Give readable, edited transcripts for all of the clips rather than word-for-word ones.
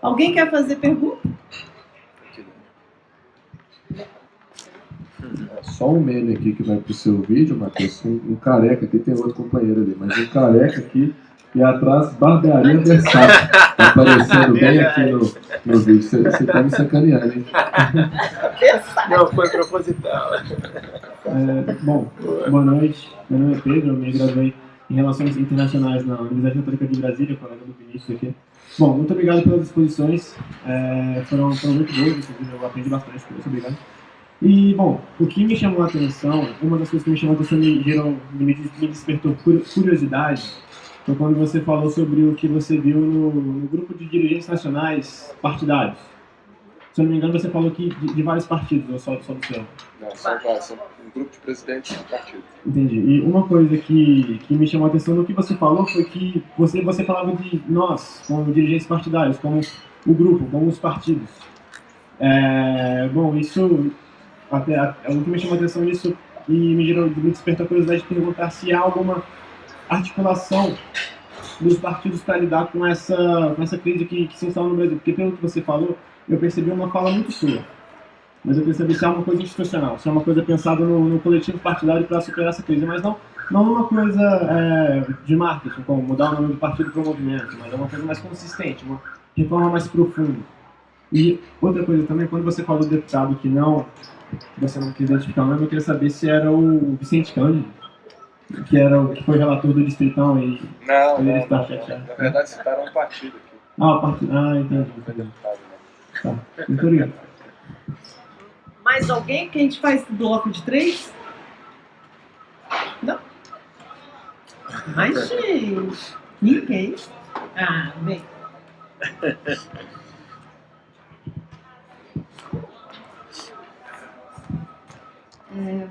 Alguém quer fazer pergunta? Só um meme aqui que vai pro seu vídeo, Matheus. Um careca aqui, tem outro companheiro ali, mas um careca aqui e atrás Barbearia Versátil. Tá aparecendo bem aqui no vídeo. Você tá me sacaneando, hein? Não, foi proposital. Bom, boa noite. Meu nome é Pedro, eu me graduei em Relações Internacionais na Universidade Católica de Brasília, colega do Vinícius aqui. Bom, muito obrigado pelas exposições. Foram muito boas, eu aprendi bastante, muito obrigado. E, bom, o que me chamou a atenção, uma das coisas que me chamou a atenção me despertou curiosidade, foi quando você falou sobre o que você viu no grupo de dirigentes nacionais partidários. Se eu não me engano, você falou que de vários partidos, ou só do seu? Não, são um grupo de presidentes de partido. Entendi. E uma coisa que me chamou a atenção no que você falou foi que você falava de nós, como dirigentes partidários, como o grupo, como os partidos. Bom, isso... o que me chamou a atenção nisso e me despertou a curiosidade de perguntar se há alguma articulação dos partidos para lidar com essa crise que se instala no Brasil. Porque pelo que você falou, eu percebi uma fala muito sua. Mas eu queria saber se é uma coisa institucional, se é uma coisa pensada no coletivo partidário para superar essa crise, mas não uma coisa de marketing, como mudar o nome do partido para o movimento, mas é uma coisa mais consistente, uma reforma mais profunda. E outra coisa também, quando você falou do deputado que você não quis identificar o nome, eu queria saber se era o Vicente Cândido, que foi relator do Distritão e Não. Na verdade, citaram um partido aqui. O partido. Entendi. Tá, muito obrigado. Mais alguém que a gente faz bloco de 3? Não? Ai, gente. Ninguém. Bem.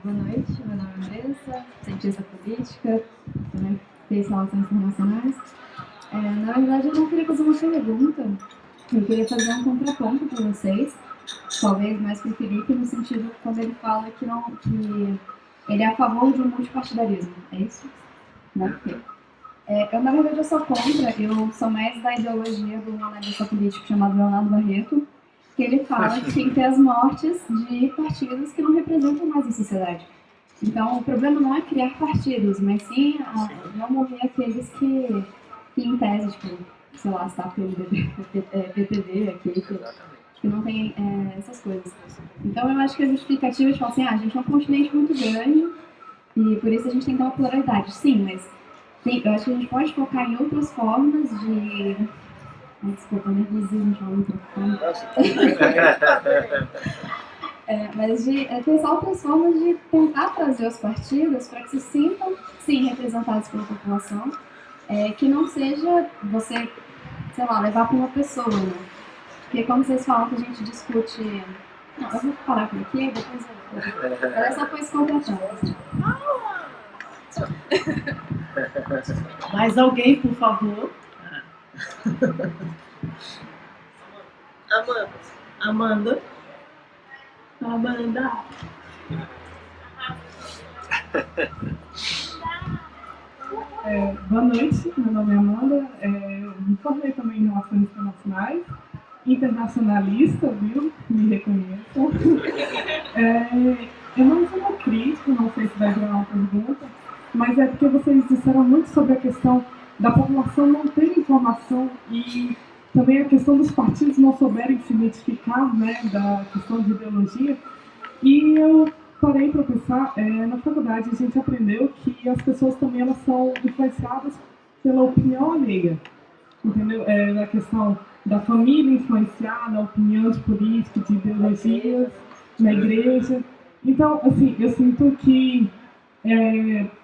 Boa noite, meu nome é Andressa, cientista política, também fiz relações internacionais. Na verdade, eu não queria fazer uma pergunta, eu queria fazer um contraponto para vocês, talvez mais para o Felipe, no sentido quando ele fala que ele é a favor de um multipartidarismo, é isso? Não? Eu, na verdade, eu sou contra, eu sou mais da ideologia de um analista político chamado Leonardo Barreto, que ele fala que tem que ter as mortes de partidos que não representam mais a sociedade. Então, o problema não é criar partidos, mas sim não morrer aqueles que em tese, tipo, sei lá, PTB, aquele que não tem essas coisas. Então, eu acho que a justificativa de falar assim, a gente é um continente muito grande e por isso a gente tem que ter uma pluralidade. Sim, mas eu acho que a gente pode focar em outras formas de... Desculpa, nervosismo de falar microfone. Mas de pensar outras formas de tentar trazer os partidos para que se sintam, sim, representados pela população, que não seja você, sei lá, levar para uma pessoa, né? Porque como vocês falam que a gente discute... Não, eu vou parar por aqui, depois eu... Era só para isso completando. Mais alguém, por favor? Amanda. Boa noite, meu nome é Amanda, eu me formei também em Relações Internacionais, internacionalista, viu? Me reconheçam. Eu não sou uma crítica, não sei se vai virar uma pergunta, mas é porque vocês disseram muito sobre a questão da população não ter informação e também a questão dos partidos não souberem se identificar, né, da questão de ideologia. E eu parei para pensar, na faculdade a gente aprendeu que as pessoas também elas são influenciadas pela opinião alheia, entendeu? A questão da família influenciar na opinião de política, de ideologias, na igreja. Então, assim, eu sinto que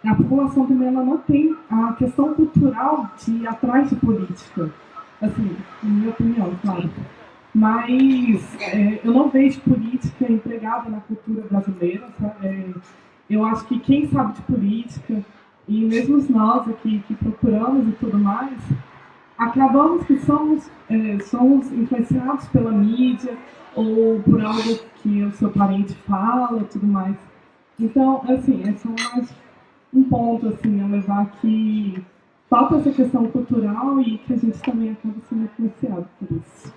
a população também ela não tem a questão cultural de ir atrás de política, assim, na minha opinião, claro. Mas eu não vejo política empregada na cultura brasileira, sabe? Eu acho que quem sabe de política, e mesmo nós aqui que procuramos e tudo mais, acabamos que somos influenciados pela mídia ou por algo que o seu parente fala e tudo mais. Então, assim, é só mais um ponto assim, a levar que falta essa questão cultural e que a gente também acaba sendo influenciado por isso.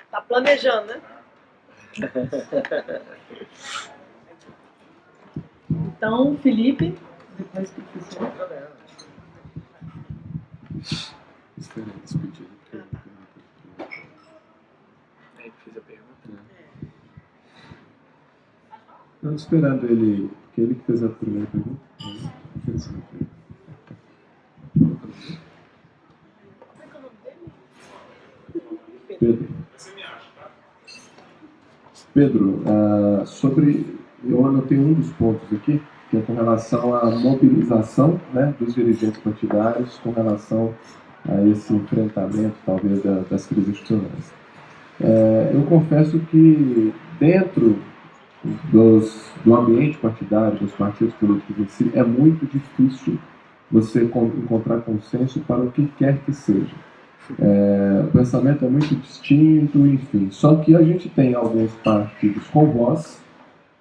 Tá planejando, né? Então, Felipe, depois professor. Espera aí, despedir. Aí fiz a pergunta. Estamos esperando ele, que ele que fez a primeira pergunta. Pedro. Pedro, eu anotei um dos pontos aqui, que é com relação à mobilização, né, dos dirigentes partidários com relação a esse enfrentamento, talvez, das crises institucionais. Eu confesso que dentro do ambiente partidário, dos partidos políticos em si, é muito difícil você encontrar consenso para o que quer que seja. O pensamento é muito distinto, enfim. Só que a gente tem alguns partidos com voz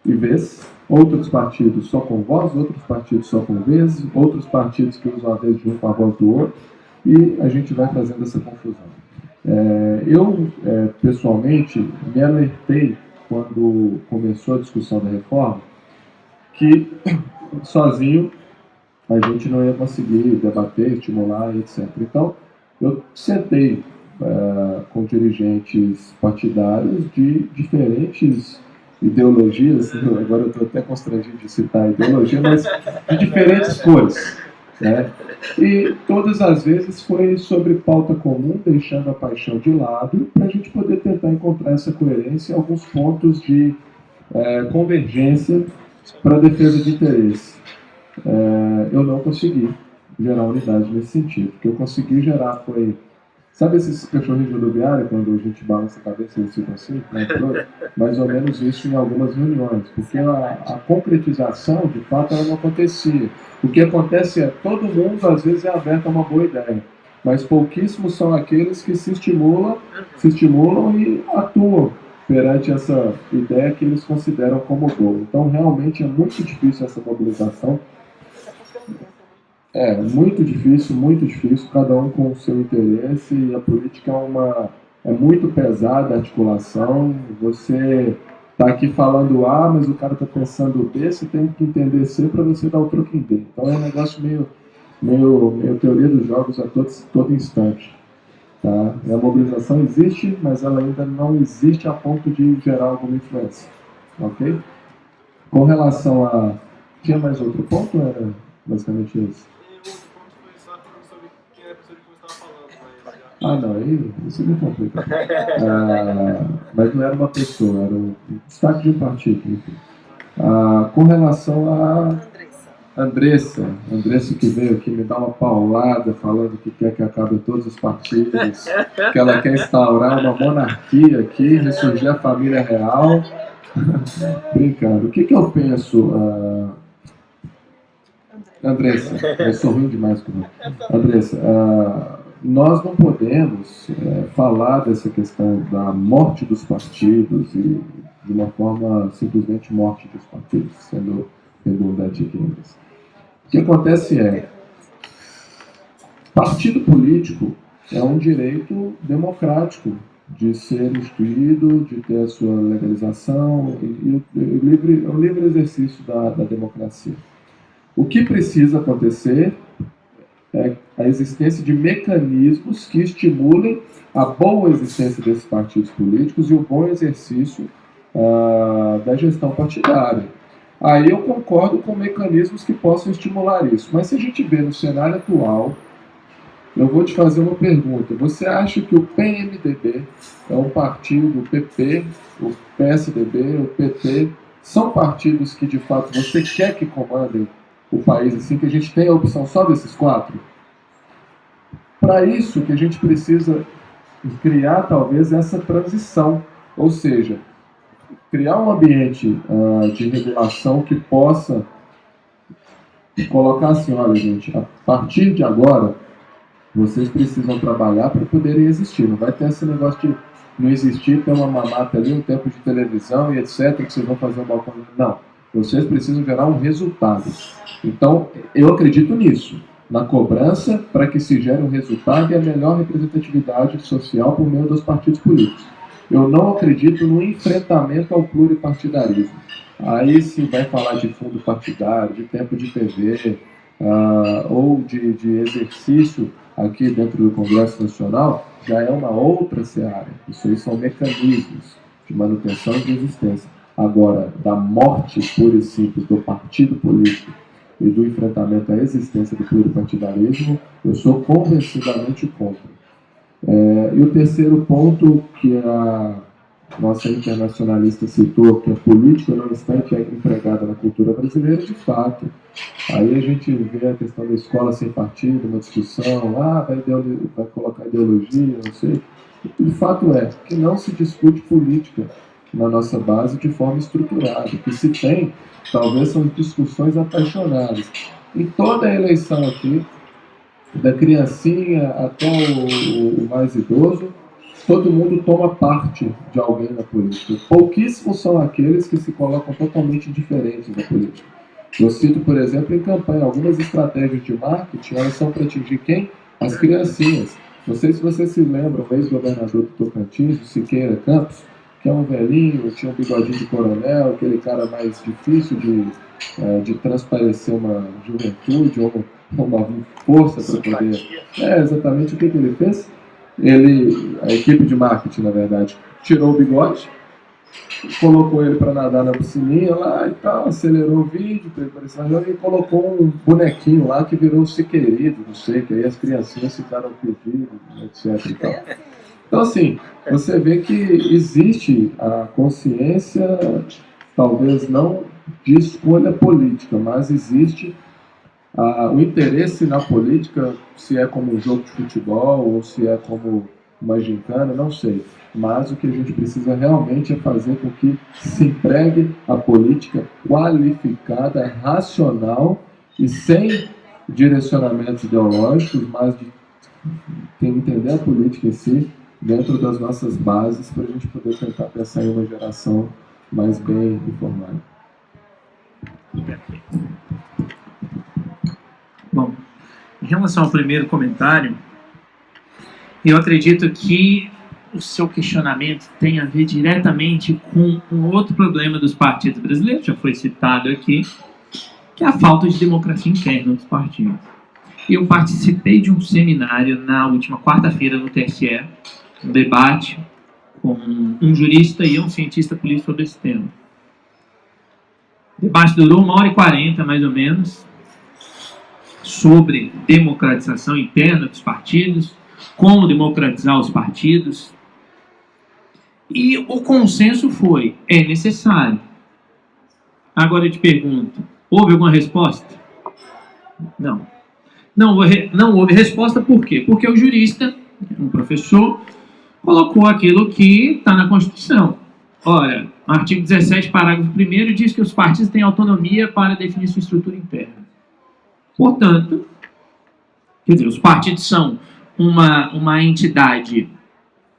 e vez, outros partidos só com voz, outros partidos só com vez, outros partidos que usam a vez de um com a voz do outro, e a gente vai fazendo essa confusão. Eu, pessoalmente, me alertei quando começou a discussão da reforma que sozinho a gente não ia conseguir debater, estimular, etc. Então, eu sentei com dirigentes partidários de diferentes ideologias, agora eu estou até constrangido de citar a ideologia, mas de diferentes cores, né? E todas as vezes foi sobre pauta comum, deixando a paixão de lado, para a gente poder tentar encontrar essa coerência e alguns pontos de convergência para a defesa de interesse. Eu não consegui gerar unidade nesse sentido. O que eu consegui gerar foi... Sabe esses cachorrinhos de rodoviária, quando a gente balança a cabeça e eles ficam assim? Mais ou menos isso em algumas reuniões. Porque a concretização, de fato, ela não acontecia. O que acontece é todo mundo, às vezes, é aberto a uma boa ideia. Mas pouquíssimos são aqueles que se estimulam e atuam perante essa ideia que eles consideram como boa. Então, realmente, é muito difícil essa mobilização. Muito difícil, cada um com o seu interesse, e a política é muito pesada a articulação. Você está aqui falando A, mas o cara está pensando B, você tem que entender C para você dar o troco em B. Então é um negócio meio teoria dos jogos a todo instante. Tá? E a mobilização existe, mas ela ainda não existe a ponto de gerar alguma influência. Ok? Com relação a... Tinha mais outro ponto? Era basicamente isso. Não, isso me complica. Mas não era uma pessoa, era um destaque de um partido. Enfim. Com relação a Andressa que veio aqui me dar uma paulada falando que quer que acabe todos os partidos, que ela quer instaurar uma monarquia aqui, ressurgir a família real. Brincando. O que eu penso... Andressa, eu sou ruim demais com você. Andressa, nós não podemos falar dessa questão da morte dos partidos e de uma forma simplesmente morte dos partidos, sendo redundante aqui. O que acontece partido político é um direito democrático de ser instituído, de ter a sua legalização e o livre exercício da democracia. O que precisa acontecer é a existência de mecanismos que estimulem a boa existência desses partidos políticos e o bom exercício da gestão partidária. Aí eu concordo com mecanismos que possam estimular isso. Mas se a gente vê no cenário atual, eu vou te fazer uma pergunta. Você acha que o PMDB é um partido, o PP, o PSDB, o PT, são partidos que de fato você quer que comandem o país, assim, que a gente tem a opção só desses quatro? Para isso que a gente precisa criar talvez essa transição, ou seja, criar um ambiente de regulação que possa colocar assim, olha gente, a partir de agora vocês precisam trabalhar para poderem existir, não vai ter esse negócio de não existir ter uma mamata ali, um tempo de televisão e etc, que vocês vão fazer um balcão. Não. Vocês precisam gerar um resultado. Então, eu acredito nisso, na cobrança para que se gere um resultado e a melhor representatividade social por meio dos partidos políticos. Eu não acredito no enfrentamento ao pluripartidarismo. Aí se vai falar de fundo partidário, de tempo de TV, ou de exercício aqui dentro do Congresso Nacional, já é uma outra seara. Isso aí são mecanismos de manutenção e de existência. Agora, da morte pura e simples do partido político e do enfrentamento à existência do pluripartidarismo, eu sou convencidamente contra. E o terceiro ponto que a nossa internacionalista citou, que a política não está empregada na cultura brasileira, de fato. Aí a gente vê a questão da escola sem partido, uma discussão, vai colocar ideologia, não sei. O fato é que não se discute política na nossa base de forma estruturada. O que se tem, talvez, são discussões apaixonadas. Em toda a eleição aqui, da criancinha até o mais idoso, todo mundo toma parte de alguém na política. Pouquíssimos são aqueles que se colocam totalmente diferentes da política. Eu cito, por exemplo, em campanha, algumas estratégias de marketing, elas são para atingir quem? As criancinhas. Não sei se vocês se lembram, o ex-governador do Tocantins, o Siqueira Campos, que é um velhinho, tinha um bigodinho de coronel, aquele cara mais difícil de transparecer uma juventude ou uma força para poder... exatamente o que ele fez. A equipe de marketing, na verdade, tirou o bigode, colocou ele para nadar na piscininha lá e tal, acelerou o vídeo para ele aparecer na jogada e colocou um bonequinho lá que virou o Siqueirido, não sei, que aí as criancinhas ficaram pedindo, etc. E tal. Então, assim, você vê que existe a consciência, talvez não de escolha política, mas existe o interesse na política, se é como um jogo de futebol ou se é como uma gincana, não sei. Mas o que a gente precisa realmente é fazer com que se empregue a política qualificada, racional e sem direcionamentos ideológicos, mas de entender a política em si dentro das nossas bases para a gente poder tentar pensar em uma geração mais bem informada. Bom, em relação ao primeiro comentário, eu acredito que o seu questionamento tem a ver diretamente com um outro problema dos partidos brasileiros, já foi citado aqui, que é a falta de democracia interna dos partidos. Eu participei de um seminário na última quarta-feira no TSE, um debate com um jurista e um cientista político sobre esse tema. O debate durou 1h40, mais ou menos, sobre democratização interna dos partidos, como democratizar os partidos. E o consenso foi, é necessário. Agora eu te pergunto, houve alguma resposta? Não. Não houve resposta por quê? Porque o jurista, um professor, colocou aquilo que está na Constituição. Ora, o artigo 17, parágrafo 1º, diz que os partidos têm autonomia para definir sua estrutura interna. Portanto, quer dizer, os partidos são uma entidade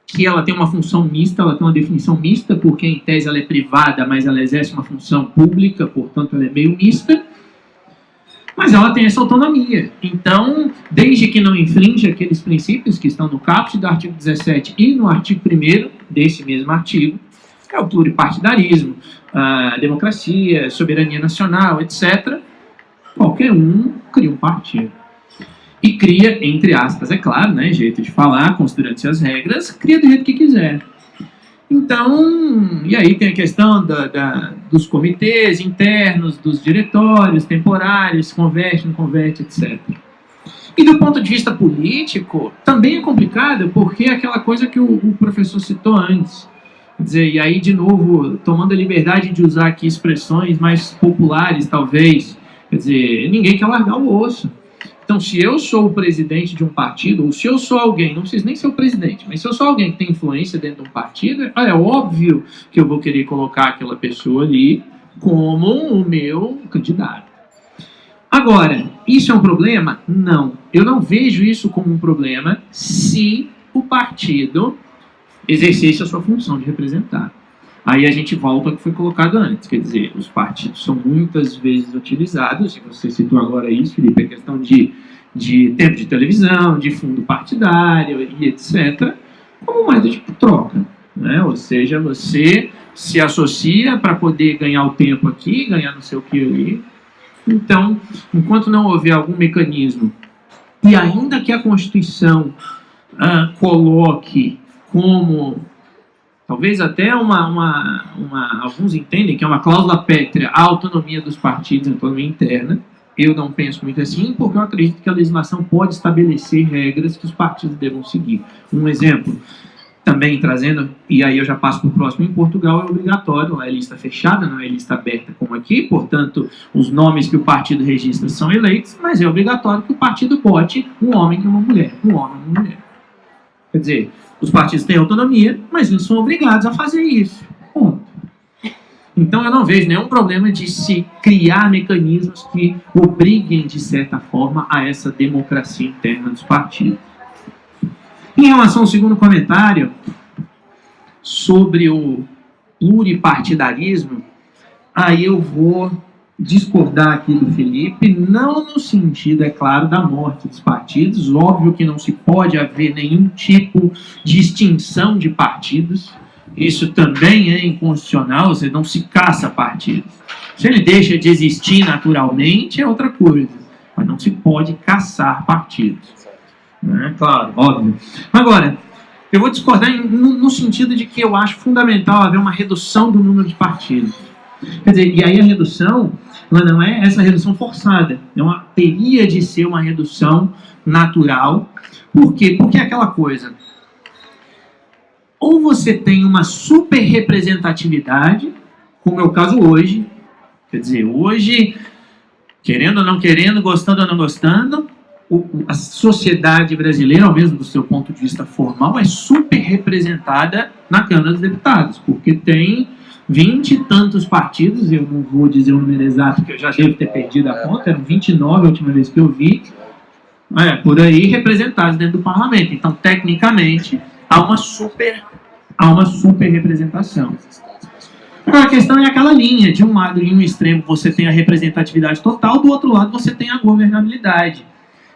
que ela tem uma função mista, ela tem uma definição mista, porque em tese ela é privada, mas ela exerce uma função pública, portanto ela é meio mista, mas ela tem essa autonomia. Então, desde que não infrinja aqueles princípios que estão no caput do artigo 17 e no artigo 1º desse mesmo artigo, que é o pluripartidarismo, a democracia, soberania nacional, etc., qualquer um cria um partido. E cria, entre aspas, é claro, né, jeito de falar, considerando-se as regras, cria do jeito que quiser. Então, e aí tem a questão dos comitês internos, dos diretórios temporários, converte, não converte, etc. E do ponto de vista político, também é complicado, porque é aquela coisa que o professor citou antes. Quer dizer, e aí, de novo, tomando a liberdade de usar aqui expressões mais populares, talvez, quer dizer, ninguém quer largar o osso. Então, se eu sou o presidente de um partido, ou se eu sou alguém, não preciso nem ser o presidente, mas se eu sou alguém que tem influência dentro de um partido, é óbvio que eu vou querer colocar aquela pessoa ali como o meu candidato. Agora, isso é um problema? Não. Eu não vejo isso como um problema se o partido exercesse a sua função de representar. Aí a gente volta ao que foi colocado antes, quer dizer, os partidos são muitas vezes utilizados, e você citou agora isso, Felipe, a questão de tempo de televisão, de fundo partidário e etc., como moeda de troca, né? Ou seja, você se associa para poder ganhar o tempo aqui, ganhar não sei o que ali. Então, enquanto não houver algum mecanismo, e ainda que a Constituição coloque como, talvez até alguns entendem que é uma cláusula pétrea a autonomia dos partidos, a autonomia interna, eu não penso muito assim, porque eu acredito que a legislação pode estabelecer regras que os partidos devam seguir. Um exemplo, também trazendo, e aí eu já passo para o próximo, em Portugal é obrigatório, é lista fechada, não é lista aberta como aqui, portanto, os nomes que o partido registra são eleitos, mas é obrigatório que o partido bote um homem e uma mulher, um homem e uma mulher. Quer dizer, os partidos têm autonomia, mas eles são obrigados a fazer isso. Ponto. Então eu não vejo nenhum problema de se criar mecanismos que obriguem, de certa forma, a essa democracia interna dos partidos. Em relação ao segundo comentário, sobre o pluripartidarismo, aí eu vou discordar aqui do Felipe, não no sentido, é claro, da morte dos partidos, óbvio que não se pode haver nenhum tipo de extinção de partidos, isso também é inconstitucional, você não se caça partidos. Se ele deixa de existir naturalmente, é outra coisa, mas não se pode caçar partidos. É claro, óbvio. Agora, eu vou discordar no sentido de que eu acho fundamental haver uma redução do número de partidos. Quer dizer, e aí a redução, ela não é essa redução forçada, teria de ser uma redução natural. Por quê? Porque é aquela coisa, ou você tem uma super representatividade, como é o caso hoje, quer dizer, hoje, querendo ou não querendo, gostando ou não gostando, a sociedade brasileira, ao mesmo do seu ponto de vista formal, é super representada na Câmara dos Deputados, porque tem 20 e tantos partidos, eu não vou dizer o número exato, que eu já devo ter perdido a conta, eram 29 a última vez que eu vi, por aí representados dentro do parlamento. Então, tecnicamente, há uma super representação. Agora, a questão é aquela linha, de um lado, em um extremo, você tem a representatividade total, do outro lado, você tem a governabilidade.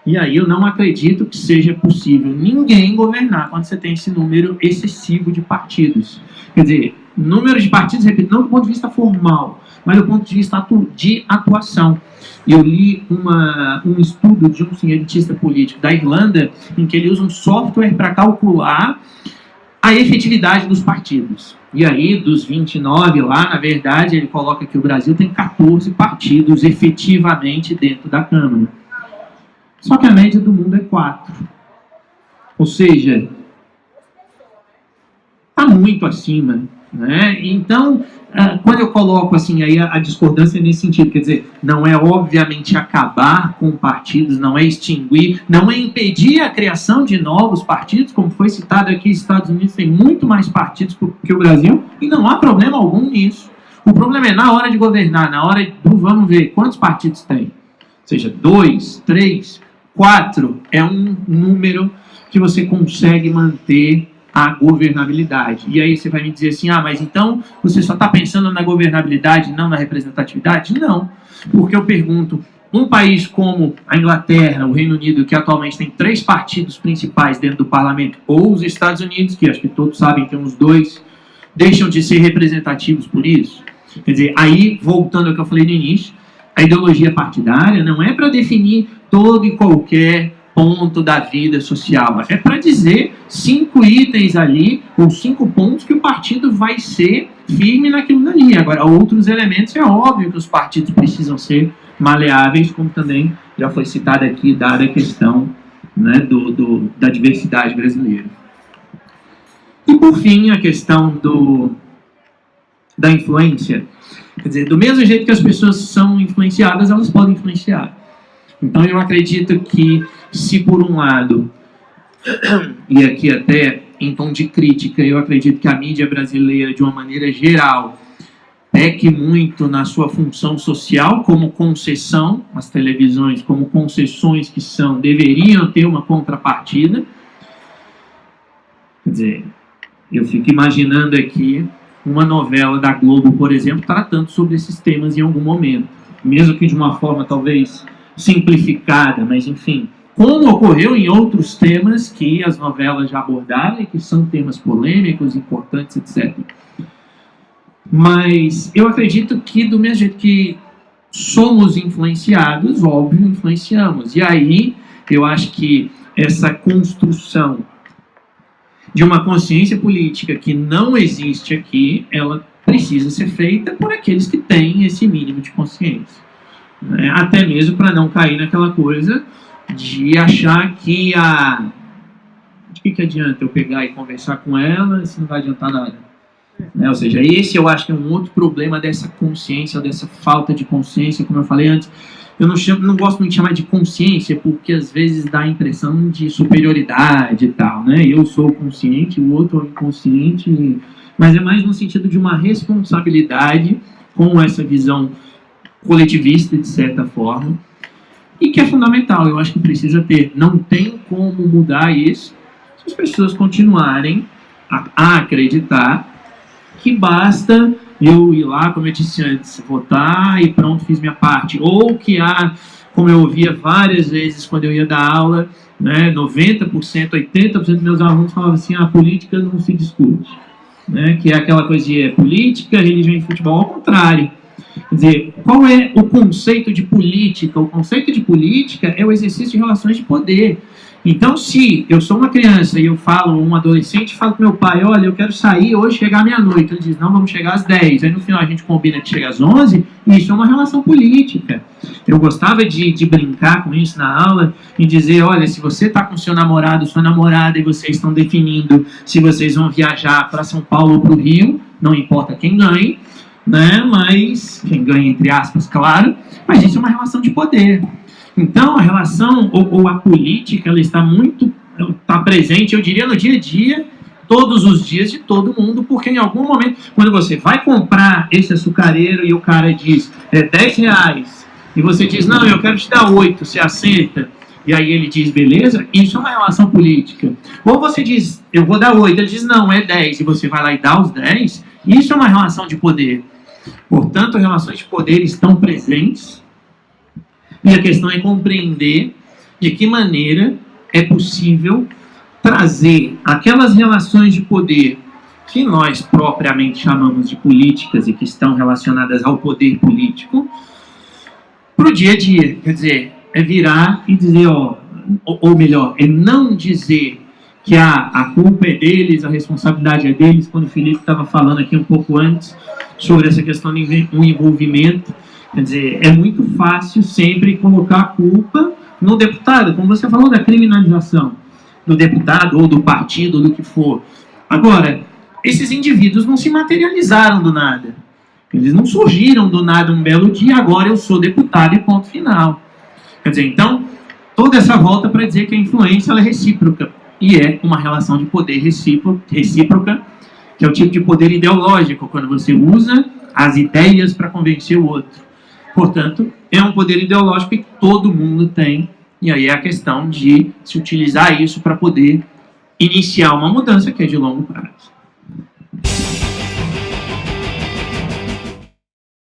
E aí eu não acredito que seja possível ninguém governar quando você tem esse número excessivo de partidos. Quer dizer, número de partidos, repito, não do ponto de vista formal, mas do ponto de vista de atuação. Eu li um estudo de um cientista político da Irlanda, em que ele usa um software para calcular a efetividade dos partidos. E aí, dos 29 lá, na verdade, ele coloca que o Brasil tem 14 partidos efetivamente dentro da Câmara. Só que a média do mundo é 4. Ou seja, está muito acima. Né? Então, quando eu coloco assim, aí a discordância é nesse sentido, quer dizer, não é obviamente acabar com partidos, não é extinguir, não é impedir a criação de novos partidos, como foi citado aqui, os Estados Unidos têm muito mais partidos que o Brasil, e não há problema algum nisso. O problema é na hora de governar, na hora do vamos ver quantos partidos tem. Seja 2, 3, 4 é um número que você consegue manter a governabilidade. E aí você vai me dizer assim, mas então você só está pensando na governabilidade, não na representatividade? Não, porque eu pergunto, um país como a Inglaterra, o Reino Unido, que atualmente tem 3 partidos principais dentro do parlamento, ou os Estados Unidos, que acho que todos sabem que tem uns 2, deixam de ser representativos por isso? Quer dizer, aí, voltando ao que eu falei no início, a ideologia partidária não é para definir todo e qualquer ponto da vida social. É para dizer 5 itens ali, ou 5 pontos que o partido vai ser firme naquilo dali. Agora, outros elementos, é óbvio que os partidos precisam ser maleáveis, como também já foi citado aqui, dada a questão, né, da diversidade brasileira. E, por fim, a questão da influência. Quer dizer, do mesmo jeito que as pessoas são influenciadas, elas podem influenciar. Então, eu acredito que, se por um lado, e aqui até em tom de crítica, eu acredito que a mídia brasileira, de uma maneira geral, peque muito na sua função social como concessão, as televisões como concessões que deveriam ter uma contrapartida. Quer dizer, Eu fico imaginando aqui uma novela da Globo, por exemplo, tratando sobre esses temas em algum momento. Mesmo que de uma forma talvez simplificada, mas enfim. Como ocorreu em outros temas que as novelas já abordaram e que são temas polêmicos, importantes, etc. Mas eu acredito que do mesmo jeito que somos influenciados, óbvio, influenciamos. E aí eu acho que essa construção de uma consciência política que não existe aqui, ela precisa ser feita por aqueles que têm esse mínimo de consciência. Né? Até mesmo para não cair naquela coisa de achar que de que adianta eu pegar e conversar com ela se não vai adiantar nada. Né? Ou seja, esse eu acho que é um outro problema dessa consciência, dessa falta de consciência, como eu falei antes. Eu não gosto muito de chamar de consciência, porque às vezes dá a impressão de superioridade e tal, né? Eu sou consciente, o outro é inconsciente, mas é mais no sentido de uma responsabilidade com essa visão coletivista, de certa forma, e que é fundamental, eu acho que precisa ter. Não tem como mudar isso se as pessoas continuarem a acreditar que basta eu ir lá, como eu disse antes, votar e pronto, fiz minha parte. Ou que há, como eu ouvia várias vezes quando eu ia dar aula, né, 90%, 80% dos meus alunos falavam assim, a política não se discute. Né, que é aquela coisa de política, religião e futebol, ao contrário. Quer dizer, qual é o conceito de política? O conceito de política é o exercício de relações de poder. Então, se eu sou uma criança e eu falo, um adolescente, falo com meu pai, olha, eu quero sair hoje, chegar à meia-noite. Ele diz, não, vamos chegar às 10. Aí no final a gente combina que chega às 11, e isso é uma relação política. Eu gostava de brincar com isso na aula e dizer, olha, se você está com seu namorado, sua namorada, e vocês estão definindo se vocês vão viajar para São Paulo ou para o Rio, não importa quem ganhe, né? Mas, quem ganha entre aspas, claro, mas isso é uma relação de poder. Então, a relação, ou a política, ela está presente, eu diria, no dia a dia, todos os dias de todo mundo, porque em algum momento, quando você vai comprar esse açucareiro e o cara diz, é R$10, e você diz, não, eu quero te dar 8, você aceita? E aí ele diz, beleza, isso é uma relação política. Ou você diz, eu vou dar 8, ele diz, não, é 10, e você vai lá e dá os 10, isso é uma relação de poder. Portanto, as relações de poder estão presentes, e a questão é compreender de que maneira é possível trazer aquelas relações de poder que nós propriamente chamamos de políticas e que estão relacionadas ao poder político para o dia a dia. Quer dizer, é virar e dizer, ou melhor, é não dizer que a culpa é deles, a responsabilidade é deles, quando o Felipe estava falando aqui um pouco antes sobre essa questão do envolvimento. Quer dizer, é muito fácil sempre colocar a culpa no deputado, como você falou da criminalização do deputado ou do partido, ou do que for. Agora, esses indivíduos não se materializaram do nada. Eles não surgiram do nada um belo dia, agora eu sou deputado e ponto final. Quer dizer, então, toda essa volta para dizer que a influência ela é recíproca. E é uma relação de poder recíproca, que é o tipo de poder ideológico, quando você usa as ideias para convencer o outro. Portanto, é um poder ideológico que todo mundo tem, e aí é a questão de se utilizar isso para poder iniciar uma mudança que é de longo prazo.